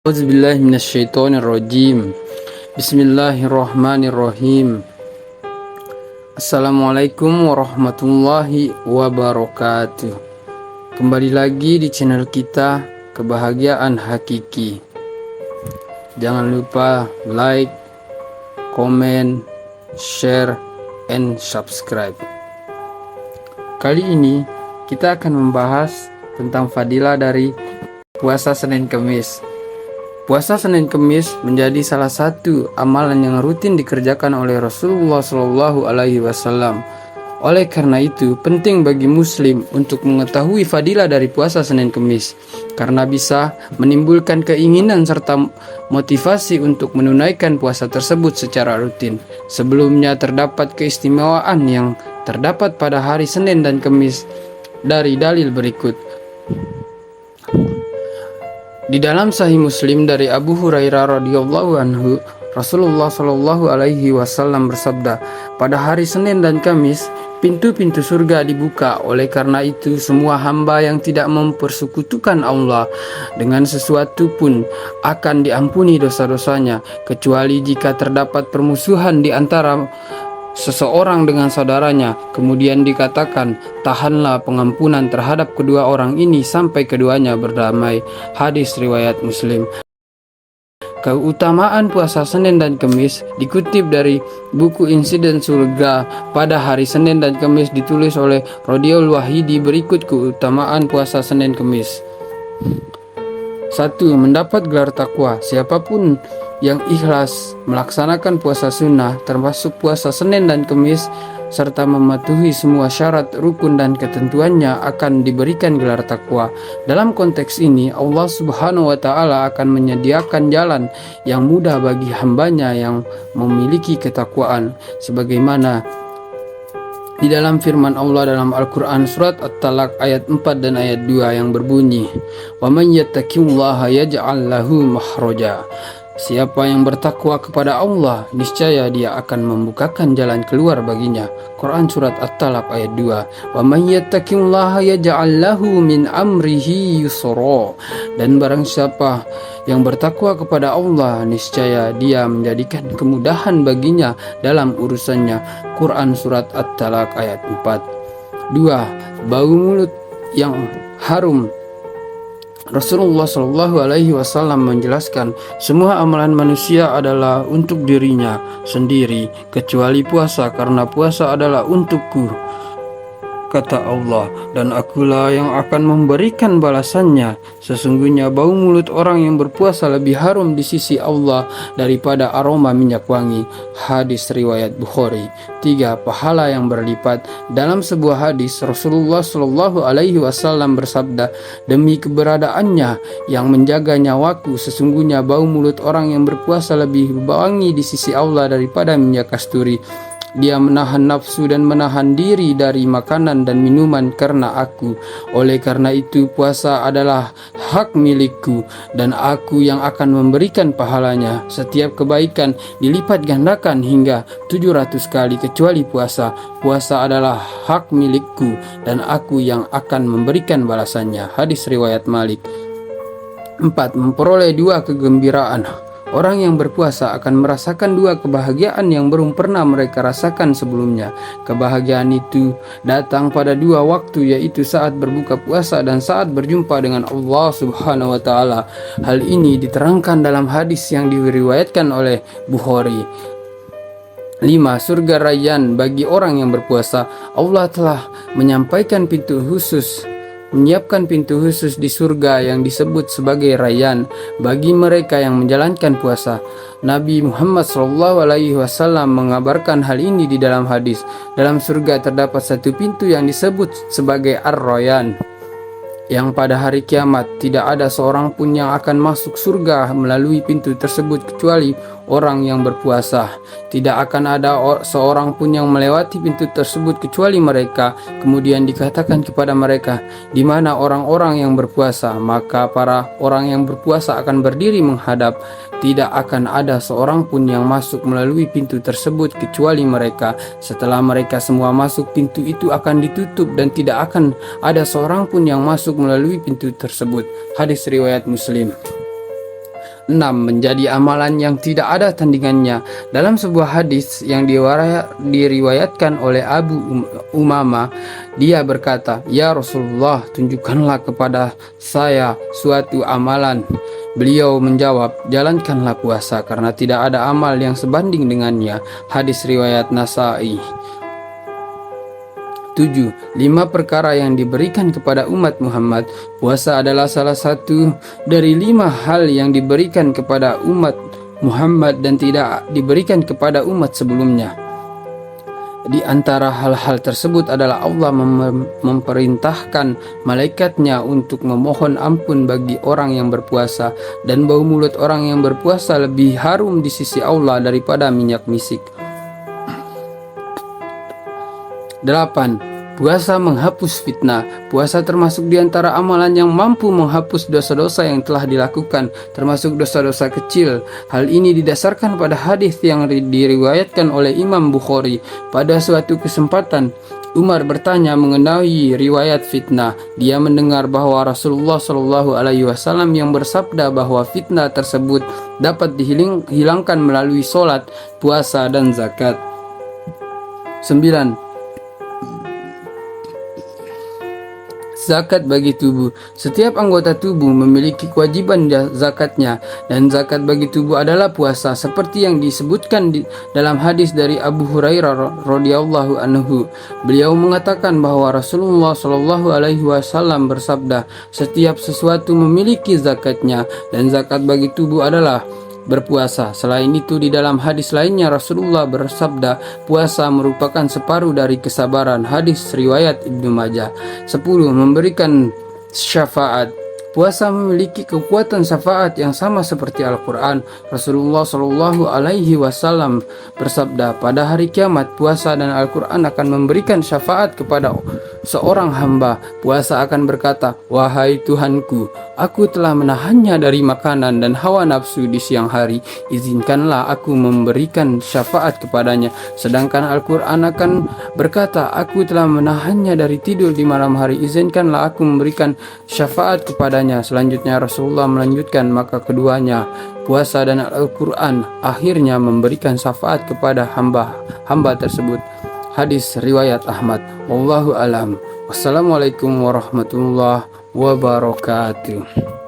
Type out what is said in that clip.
A'udzubillahi minasyaitonirrajim. Bismillahirrahmanirrahim. Assalamualaikum warahmatullahi wabarakatuh. Kembali lagi di channel kita Kebahagiaan Hakiki. Jangan lupa like, comment, share, and subscribe. Kali ini kita akan membahas tentang fadilah dari puasa Senin Kemis. Puasa Senin Kemis menjadi salah satu amalan yang rutin dikerjakan oleh Rasulullah Shallallahu Alaihi Wasallam. Oleh karena itu, penting bagi Muslim untuk mengetahui fadilah dari puasa Senin Kemis, karena bisa menimbulkan keinginan serta motivasi untuk menunaikan puasa tersebut secara rutin. Sebelumnya terdapat keistimewaan yang terdapat pada hari Senin dan Kemis dari dalil berikut. Di dalam Sahih Muslim dari Abu Hurairah radhiyallahu anhu, Rasulullah Shallallahu Alaihi Wasallam bersabda, pada hari Senin dan Kamis pintu-pintu surga dibuka. Oleh karena itu, semua hamba yang tidak mempersekutukan Allah dengan sesuatu pun akan diampuni dosa-dosanya, kecuali jika terdapat permusuhan di antara seseorang dengan saudaranya. Kemudian dikatakan, tahanlah pengampunan terhadap kedua orang ini sampai keduanya berdamai. Hadis riwayat Muslim. Keutamaan puasa Senin dan Kemis dikutip dari buku Insiden Surga pada hari Senin dan Kemis ditulis oleh Rodiul Wahidi. Berikut keutamaan puasa Senin Kemis. 1. Mendapat gelar takwa. Siapapun yang ikhlas melaksanakan puasa sunnah termasuk puasa Senin dan Kemis serta mematuhi semua syarat, rukun dan ketentuannya akan diberikan gelar takwa. Dalam konteks ini, Allah Subhanahu wa taala akan menyediakan jalan yang mudah bagi hambanya yang memiliki ketakwaan, sebagaimana di dalam firman Allah dalam Al-Quran surat At-Talaq ayat 4 dan ayat 2 yang berbunyi, "Wa man yattaqillaha yaj'al lahu makhraja." Siapa yang bertakwa kepada Allah, niscaya Dia akan membukakan jalan keluar baginya. Quran surat At-Talaq ayat 2. Wa may yattaqillaha yaj'al lahu min amrihi yusra. Dan barang siapa yang bertakwa kepada Allah, niscaya Dia menjadikan kemudahan baginya dalam urusannya. Quran surat At-Talaq ayat 4. 2. Bau mulut yang harum. Rasulullah Shallallahu Alaihi Wasallam menjelaskan, semua amalan manusia adalah untuk dirinya sendiri kecuali puasa, karena puasa adalah untukku, kata Allah, dan akulah yang akan memberikan balasannya. Sesungguhnya bau mulut orang yang berpuasa lebih harum di sisi Allah daripada aroma minyak wangi. Hadis riwayat Bukhari. 3. Pahala yang berlipat. Dalam sebuah hadis, Rasulullah Shallallahu Alaihi Wasallam bersabda, demi keberadaannya yang menjaga nyawaku, sesungguhnya bau mulut orang yang berpuasa lebih wangi di sisi Allah daripada minyak kasturi. Dia menahan nafsu dan menahan diri dari makanan dan minuman karena aku. Oleh karena itu, puasa adalah hak milikku dan aku yang akan memberikan pahalanya. Setiap kebaikan dilipat gandakan hingga 700 kali kecuali puasa. Puasa adalah hak milikku dan aku yang akan memberikan balasannya. Hadis riwayat Malik. 4. Memperoleh 2 kegembiraan. Orang yang berpuasa akan merasakan 2 kebahagiaan yang belum pernah mereka rasakan sebelumnya. Kebahagiaan itu datang pada 2 waktu, yaitu saat berbuka puasa dan saat berjumpa dengan Allah Subhanahu wa taala. Hal ini diterangkan dalam hadis yang diriwayatkan oleh Bukhari. 5. Surga Rayyan bagi orang yang berpuasa. Allah telah menyiapkan pintu khusus di surga yang disebut sebagai Rayyan bagi mereka yang menjalankan puasa. Nabi Muhammad SAW mengabarkan hal ini di dalam hadis. Dalam surga terdapat satu pintu yang disebut sebagai Ar-Rayyan, yang pada hari kiamat tidak ada seorang pun yang akan masuk surga melalui pintu tersebut kecuali orang yang berpuasa. Tidak akan ada seorang pun yang melewati pintu tersebut kecuali mereka. Kemudian dikatakan kepada mereka, di mana orang-orang yang berpuasa? Maka para orang yang berpuasa akan berdiri menghadap. Tidak akan ada seorang pun yang masuk melalui pintu tersebut kecuali mereka. Setelah mereka semua masuk, pintu itu akan ditutup dan tidak akan ada seorang pun yang masuk melalui pintu tersebut. Hadis riwayat Muslim. menjadi amalan yang tidak ada tandingannya. Dalam sebuah hadis yang diriwayatkan oleh Abu Umamah, dia berkata, "Ya Rasulullah, tunjukkanlah kepada saya suatu amalan." Beliau menjawab, "Jalankanlah puasa, karena tidak ada amal yang sebanding dengannya." Hadis riwayat Nasai. 7. 5 perkara yang diberikan kepada umat Muhammad. Puasa adalah salah satu dari 5 hal yang diberikan kepada umat Muhammad dan tidak diberikan kepada umat sebelumnya. Di antara hal-hal tersebut adalah Allah memerintahkan malaikatnya untuk memohon ampun bagi orang yang berpuasa, dan bau mulut orang yang berpuasa lebih harum di sisi Allah daripada minyak misik. 8. Puasa menghapus fitnah. Puasa termasuk di antara amalan yang mampu menghapus dosa-dosa yang telah dilakukan, termasuk dosa-dosa kecil. Hal ini didasarkan pada hadis yang diriwayatkan oleh Imam Bukhari. Pada suatu kesempatan, Umar bertanya mengenai riwayat fitnah. Dia mendengar bahwa Rasulullah Shallallahu Alaihi Wasallam yang bersabda bahwa fitnah tersebut dapat dihilangkan melalui sholat, puasa, dan zakat. 9. Zakat bagi tubuh. Setiap anggota tubuh memiliki kewajiban zakatnya, dan zakat bagi tubuh adalah puasa, seperti yang disebutkan dalam hadis dari Abu Hurairah radhiyallahu anhu. Beliau mengatakan bahwa Rasulullah Shallallahu Alaihi Wasallam bersabda, "Setiap sesuatu memiliki zakatnya, dan zakat bagi tubuh adalah berpuasa." Selain itu, di dalam hadis lainnya Rasulullah bersabda, puasa merupakan separuh dari kesabaran. Hadis riwayat Ibnu Majah. 10. Memberikan syafaat. Puasa memiliki kekuatan syafaat yang sama seperti Al-Quran. Rasulullah Shallallahu Alaihi Wasallam bersabda, pada hari kiamat puasa dan Al-Quran akan memberikan syafaat kepada seorang hamba. Puasa akan berkata, "Wahai Tuhanku, aku telah menahannya dari makanan dan hawa nafsu di siang hari. Izinkanlah aku memberikan syafaat kepadanya." Sedangkan Al-Quran akan berkata, "Aku telah menahannya dari tidur di malam hari. Izinkanlah aku memberikan syafaat kepadanya." Selanjutnya Rasulullah melanjutkan, maka keduanya, puasa dan Al-Quran, akhirnya memberikan syafaat kepada hamba tersebut. Hadis riwayat Ahmad. Wallahu alam. Wassalamualaikum warahmatullahi wabarakatuh.